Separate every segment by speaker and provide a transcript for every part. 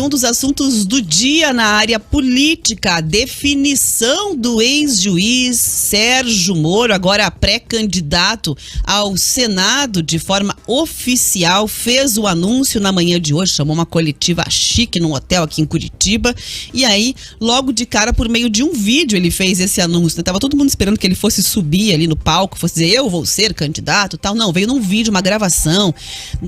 Speaker 1: um dos assuntos do dia na área política, a definição do ex-juiz Sérgio Moro, agora pré-candidato ao Senado de forma oficial, fez o anúncio na manhã de hoje, chamou uma coletiva chique num hotel aqui em Curitiba, e aí, logo de cara, por meio de um vídeo, ele fez esse anúncio. Tava todo mundo esperando que ele fosse subir ali no palco, fosse dizer, eu vou ser candidato e tal. Não, veio num vídeo, uma gravação,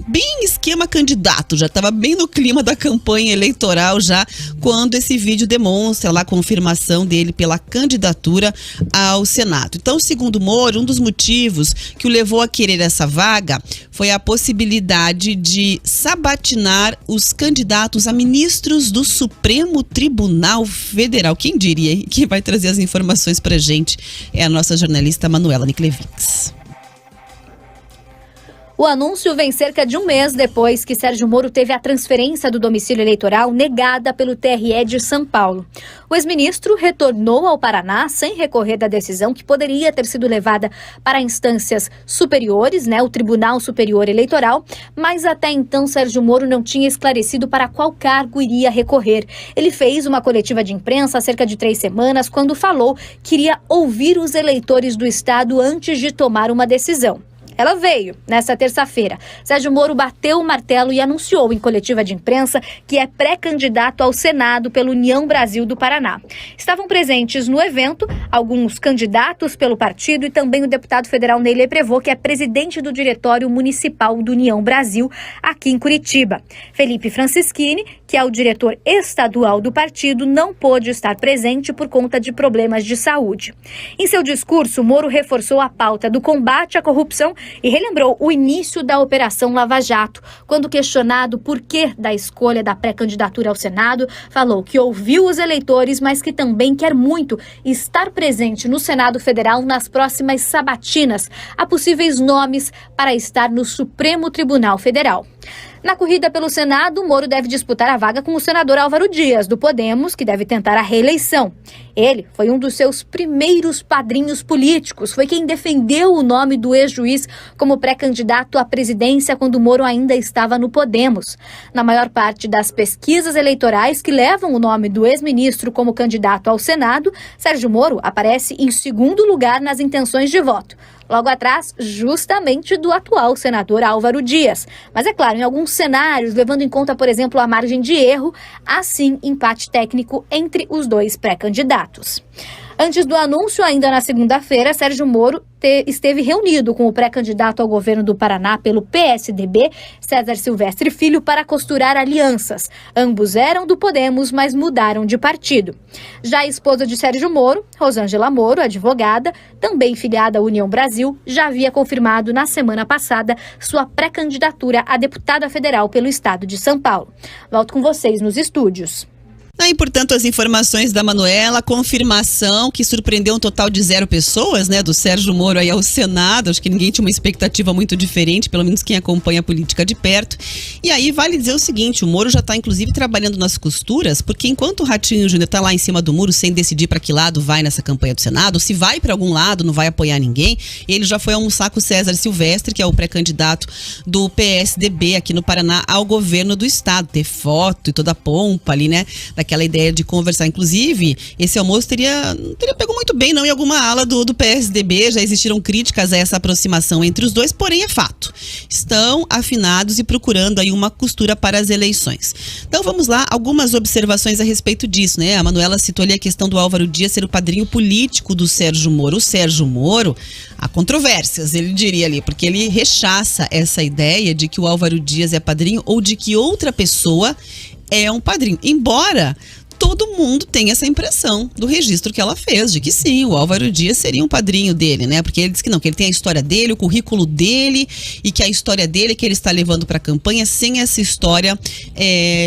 Speaker 1: bem esquema candidato, já estava bem no clima da campanha eleitoral já, quando esse vídeo demonstra lá a confirmação dele pela candidatura ao Senado. Então, segundo Moro, um dos motivos que o levou a querer essa vaga foi a possibilidade de sabatinar os candidatos a ministros do Supremo Tribunal Federal. Quem diria, hein? Quem vai trazer as informações pra gente é a nossa jornalista Manuela Niklevix.
Speaker 2: O anúncio vem cerca de um mês depois que Sérgio Moro teve a transferência do domicílio eleitoral negada pelo TRE de São Paulo. O ex-ministro retornou ao Paraná sem recorrer da decisão que poderia ter sido levada para instâncias superiores, o Tribunal Superior Eleitoral, mas até então Sérgio Moro não tinha esclarecido para qual cargo iria recorrer. Ele fez uma coletiva de imprensa há cerca de 3 semanas quando falou que iria ouvir os eleitores do estado antes de tomar uma decisão. Ela veio nesta terça-feira. Sérgio Moro bateu o martelo e anunciou em coletiva de imprensa que é pré-candidato ao Senado pela União Brasil do Paraná. Estavam presentes no evento alguns candidatos pelo partido e também o deputado federal Neyley Prevot, que é presidente do Diretório Municipal do União Brasil, aqui em Curitiba. Felipe Francischini, que é o diretor estadual do partido, não pôde estar presente por conta de problemas de saúde. Em seu discurso, Moro reforçou a pauta do combate à corrupção e relembrou o início da Operação Lava Jato. Quando questionado por que da escolha da pré-candidatura ao Senado, falou que ouviu os eleitores, mas que também quer muito estar presente no Senado Federal nas próximas sabatinas. Há possíveis nomes para estar no Supremo Tribunal Federal. Na corrida pelo Senado, Moro deve disputar a vaga com o senador Álvaro Dias, do Podemos, que deve tentar a reeleição. Ele foi um dos seus primeiros padrinhos políticos, foi quem defendeu o nome do ex-juiz como pré-candidato à presidência quando Moro ainda estava no Podemos. Na maior parte das pesquisas eleitorais que levam o nome do ex-ministro como candidato ao Senado, Sérgio Moro aparece em segundo lugar nas intenções de voto. Logo atrás, justamente do atual senador Álvaro Dias. Mas é claro, em alguns cenários, levando em conta, por exemplo, a margem de erro, há sim empate técnico entre os dois pré-candidatos. Antes do anúncio, ainda na segunda-feira, Sérgio Moro esteve reunido com o pré-candidato ao governo do Paraná pelo PSDB, César Silvestre Filho, para costurar alianças. Ambos eram do Podemos, mas mudaram de partido. Já a esposa de Sérgio Moro, Rosângela Moro, advogada, também filiada à União Brasil, já havia confirmado na semana passada sua pré-candidatura a deputada federal pelo estado de São Paulo. Volto com vocês nos estúdios.
Speaker 1: Aí, portanto, as informações da Manuela, confirmação que surpreendeu um total de 0 pessoas, do Sérgio Moro aí ao Senado. Acho que ninguém tinha uma expectativa muito diferente, pelo menos quem acompanha a política de perto. E aí vale dizer o seguinte, o Moro já está inclusive trabalhando nas costuras, porque enquanto o Ratinho Júnior está lá em cima do muro sem decidir para que lado vai nessa campanha do Senado, se vai para algum lado, não vai apoiar ninguém, ele já foi almoçar com o César Silvestre, que é o pré-candidato do PSDB aqui no Paraná ao governo do estado. Ter foto e toda a pompa ali, daquela ideia de conversar. Inclusive, esse almoço não teria pego muito bem, não, em alguma ala do PSDB. Já existiram críticas a essa aproximação entre os dois, porém é fato. Estão afinados e procurando aí uma costura para as eleições. Então vamos lá, algumas observações a respeito disso, A Manuela citou ali a questão do Álvaro Dias ser o padrinho político do Sérgio Moro. O Sérgio Moro, há controvérsias, ele diria ali, porque ele rechaça essa ideia de que o Álvaro Dias é padrinho ou de que outra pessoa é um padrinho, embora todo mundo tem essa impressão do registro que ela fez, de que sim, o Álvaro Dias seria um padrinho dele, Porque ele diz que não, que ele tem a história dele, o currículo dele, e que a história dele que ele está levando para a campanha sem essa história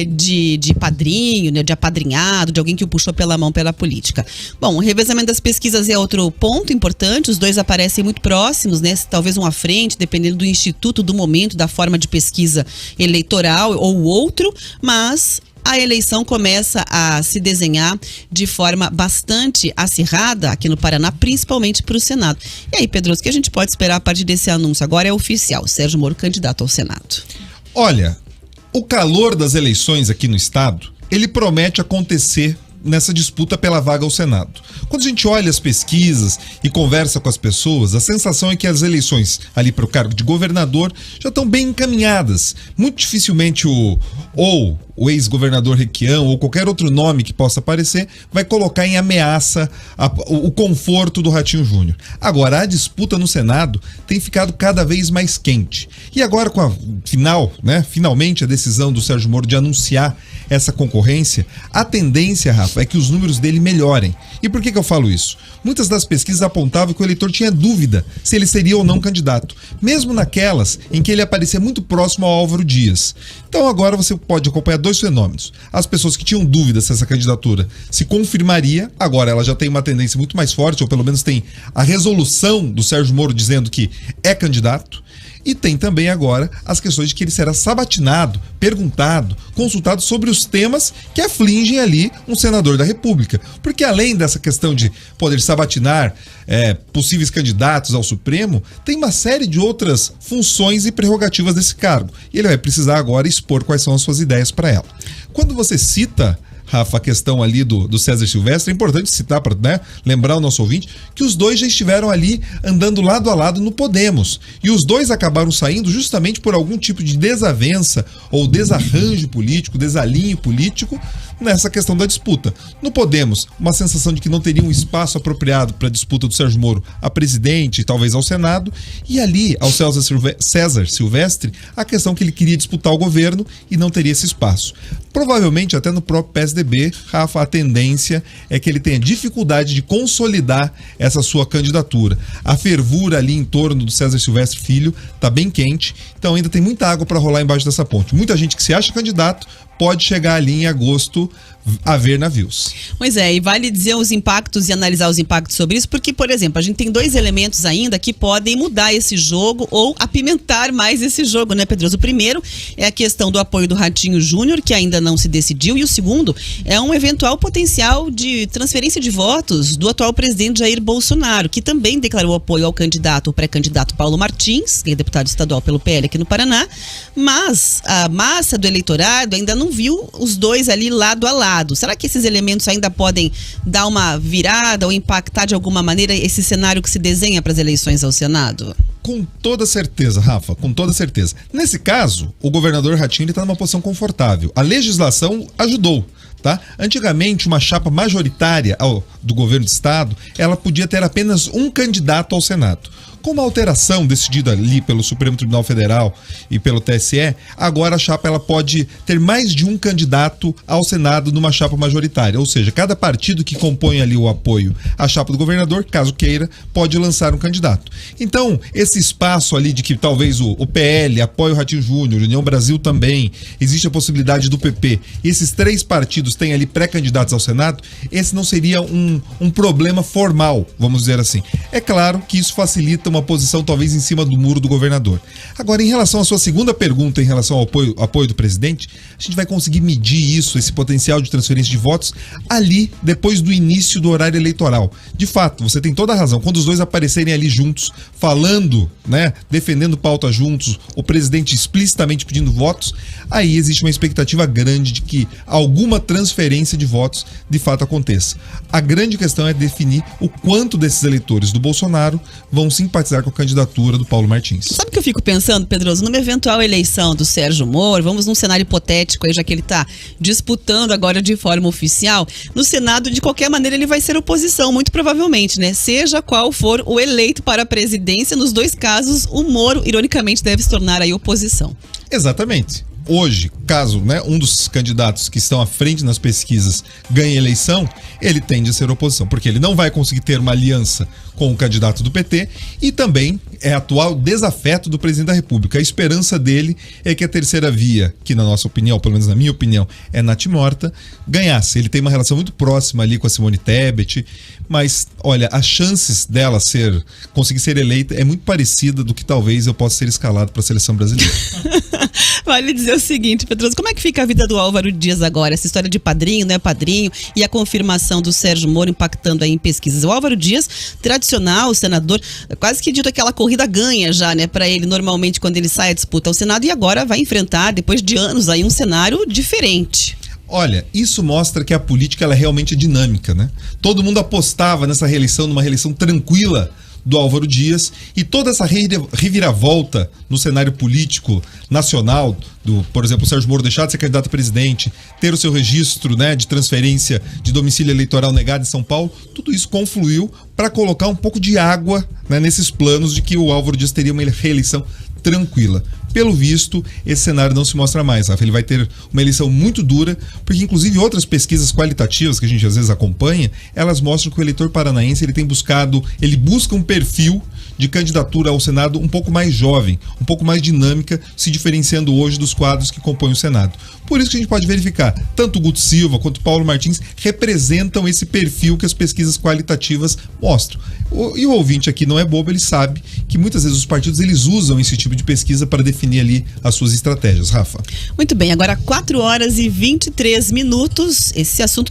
Speaker 1: de padrinho, de apadrinhado, de alguém que o puxou pela mão pela política. Bom, o revezamento das pesquisas é outro ponto importante, os dois aparecem muito próximos, talvez um à frente, dependendo do instituto, do momento, da forma de pesquisa eleitoral ou o outro, mas a eleição começa a se desenhar de forma bastante acirrada aqui no Paraná, principalmente para o Senado. E aí, Pedro, o que a gente pode esperar a partir desse anúncio? Agora é oficial, Sérgio Moro candidato ao Senado.
Speaker 3: Olha, o calor das eleições aqui no estado ele promete acontecer nessa disputa pela vaga ao Senado. Quando a gente olha as pesquisas e conversa com as pessoas, a sensação é que as eleições ali para o cargo de governador já estão bem encaminhadas. Muito dificilmente o ex-governador Requião ou qualquer outro nome que possa aparecer vai colocar em ameaça o conforto do Ratinho Júnior. Agora, a disputa no Senado tem ficado cada vez mais quente. E agora com a finalmente a decisão do Sérgio Moro de anunciar essa concorrência, a tendência, Rafa, é que os números dele melhorem. E por que eu falo isso? Muitas das pesquisas apontavam que o eleitor tinha dúvida se ele seria ou não candidato, mesmo naquelas em que ele aparecia muito próximo ao Álvaro Dias. Então agora você pode acompanhar dois fenômenos. As pessoas que tinham dúvida se essa candidatura se confirmaria, agora ela já tem uma tendência muito mais forte, ou pelo menos tem a resolução do Sérgio Moro dizendo que é candidato. E tem também agora as questões de que ele será sabatinado, perguntado, consultado sobre os temas que afligem ali um senador da República. Porque além dessa questão de poder sabatinar possíveis candidatos ao Supremo, tem uma série de outras funções e prerrogativas desse cargo. E ele vai precisar agora expor quais são as suas ideias para ela. Quando você cita, Rafa, a questão ali do César Silvestre, é importante citar para lembrar o nosso ouvinte que os dois já estiveram ali andando lado a lado no Podemos. E os dois acabaram saindo justamente por algum tipo de desavença ou desarranjo político, desalinho político nessa questão da disputa. No Podemos, uma sensação de que não teria um espaço apropriado para a disputa do Sérgio Moro a presidente e talvez ao Senado. E ali, ao César Silvestre, a questão que ele queria disputar o governo e não teria esse espaço. Provavelmente até no próprio PSDB, Rafa, a tendência é que ele tenha dificuldade de consolidar essa sua candidatura. A fervura ali em torno do César Silvestre Filho está bem quente, então ainda tem muita água para rolar embaixo dessa ponte. Muita gente que se acha candidato pode chegar ali em agosto a ver navios.
Speaker 1: Pois é, e vale dizer os impactos e analisar os impactos sobre isso, porque, por exemplo, a gente tem dois elementos ainda que podem mudar esse jogo ou apimentar mais esse jogo, né, Pedroso? O primeiro é a questão do apoio do Ratinho Júnior, que ainda não se decidiu, e o segundo é um eventual potencial de transferência de votos do atual presidente Jair Bolsonaro, que também declarou apoio ao candidato, o pré-candidato Paulo Martins, que é deputado estadual pelo PL aqui no Paraná, mas a massa do eleitorado ainda não viu os dois ali lado a lado. Será que esses elementos ainda podem dar uma virada ou impactar de alguma maneira esse cenário que se desenha para as eleições ao Senado?
Speaker 3: Com toda certeza, Rafa, com toda certeza. Nesse caso, o governador Ratinho está numa posição confortável. A legislação ajudou. Tá? Antigamente, uma chapa majoritária do governo do estado, ela podia ter apenas um candidato ao Senado. Com uma alteração decidida ali pelo Supremo Tribunal Federal e pelo TSE, agora a chapa ela pode ter mais de um candidato ao Senado numa chapa majoritária. Ou seja, cada partido que compõe ali o apoio à chapa do governador, caso queira, pode lançar um candidato. Então, esse espaço ali de que talvez o PL apoie o Ratinho Júnior, União Brasil também, existe a possibilidade do PP, esses três partidos têm ali pré-candidatos ao Senado, esse não seria um problema formal, vamos dizer assim. É claro que isso facilita uma posição talvez em cima do muro do governador. Agora, em relação à sua segunda pergunta, em relação ao apoio do presidente, a gente vai conseguir medir isso, esse potencial de transferência de votos, ali, depois do início do horário eleitoral. De fato, você tem toda a razão. Quando os dois aparecerem ali juntos, falando, né, defendendo pauta juntos, o presidente explicitamente pedindo votos, aí existe uma expectativa grande de que alguma transferência de votos de fato aconteça. A grande questão é definir o quanto desses eleitores do Bolsonaro vão simpatizar com a candidatura do Paulo Martins.
Speaker 1: Sabe o que eu fico pensando, Pedroso? Numa eventual eleição do Sérgio Moro, vamos num cenário hipotético aí, já que ele está disputando agora de forma oficial, no Senado, de qualquer maneira, ele vai ser oposição, muito provavelmente, né? Seja qual for o eleito para a presidência, nos dois casos, o Moro, ironicamente, deve se tornar aí oposição.
Speaker 3: Exatamente. Hoje, caso, né, um dos candidatos que estão à frente nas pesquisas ganhe eleição, ele tende a ser oposição, porque ele não vai conseguir ter uma aliança com o candidato do PT e também é atual desafeto do presidente da República. A esperança dele é que a terceira via, que na nossa opinião, pelo menos na minha opinião, é Nath Morta, ganhasse. Ele tem uma relação muito próxima ali com a Simone Tebet, mas, olha, as chances dela conseguir ser eleita é muito parecida do que talvez eu possa ser escalado para a seleção brasileira.
Speaker 1: Vale dizer o seguinte, Pedroso, como é que fica a vida do Álvaro Dias agora? Essa história de padrinho, não é padrinho, e a confirmação do Sérgio Moro impactando aí em pesquisas. O Álvaro Dias, tradicional senador, quase que dito aquela corrida ganha já, né, para ele normalmente quando ele sai a disputa ao Senado, e agora vai enfrentar, depois de anos aí, um cenário diferente.
Speaker 3: Olha, isso mostra que a política ela é realmente dinâmica, né? Todo mundo apostava nessa reeleição, numa reeleição tranquila do Álvaro Dias, e toda essa reviravolta no cenário político nacional, por exemplo, o Sérgio Moro deixar de ser candidato a presidente, ter o seu registro, né, de transferência de domicílio eleitoral negado em São Paulo, tudo isso confluiu para colocar um pouco de água, né, nesses planos de que o Álvaro Dias teria uma reeleição tranquila. Pelo visto, esse cenário não se mostra mais, Rafa. Ele vai ter uma eleição muito dura, porque inclusive outras pesquisas qualitativas que a gente às vezes acompanha, elas mostram que o eleitor paranaense ele busca um perfil de candidatura ao Senado um pouco mais jovem, um pouco mais dinâmica, se diferenciando hoje dos quadros que compõem o Senado. Por isso que a gente pode verificar, tanto o Guto Silva quanto o Paulo Martins representam esse perfil que as pesquisas qualitativas mostram. E o ouvinte aqui não é bobo, ele sabe que muitas vezes os partidos eles usam esse tipo de pesquisa para definir ali as suas estratégias. Rafa.
Speaker 1: Muito bem, agora 4 horas e 23 minutos. Esse assunto